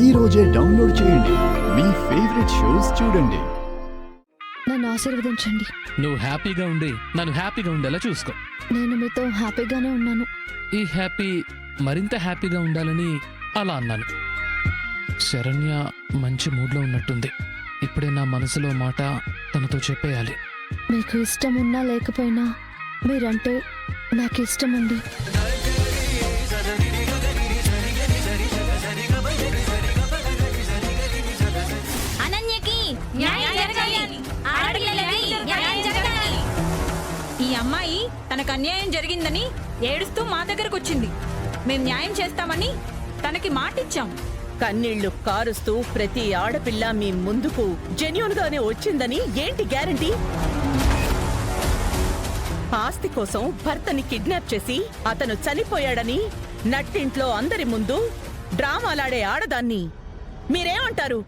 ఈ రోజే డౌన్లోడ్ చేయండి. మీ ఫేవరెట్ షోస్ చూడండి. నన్ను ఆశీర్వదించండి. నువ్వు హ్యాపీగా ఉండి నన్ను హ్యాపీగా ఉండేలా చూసుకో. నేను మీతో హ్యాపీగానే ఉన్నాను. ఈ హ్యాపీ మరింత హ్యాపీగా ఉండాలని అలా అన్నాను. శరణ్య మంచి మూడ్లో ఉన్నట్టుంది. ఇప్పుడే నా మనసులో మాట తనతో చెప్పేయాలి. మీకు ఇష్టం ఉన్నా లేకపోయినా మీరంటే నాకు ఇష్టమండి. ఈ అమ్మాయి తనకు అన్యాయం జరిగిందని ఏడుస్తూ మా దగ్గరకు వచ్చింది. మేం న్యాయం చేస్తామని తనకి మాటిచ్చాం. కన్నీళ్లు కారుస్తూ ప్రతి ఆడపిల్ల మీ ముందుకు జెన్యూన్ గానే వచ్చిందని ఏంటి గ్యారంటీ? ఆస్తి కోసం భర్తని కిడ్నాప్ చేసి అతను చనిపోయాడని నట్టింట్లో అందరి ముందు డ్రామాలాడే ఆడదాన్ని మీరేమంటారు?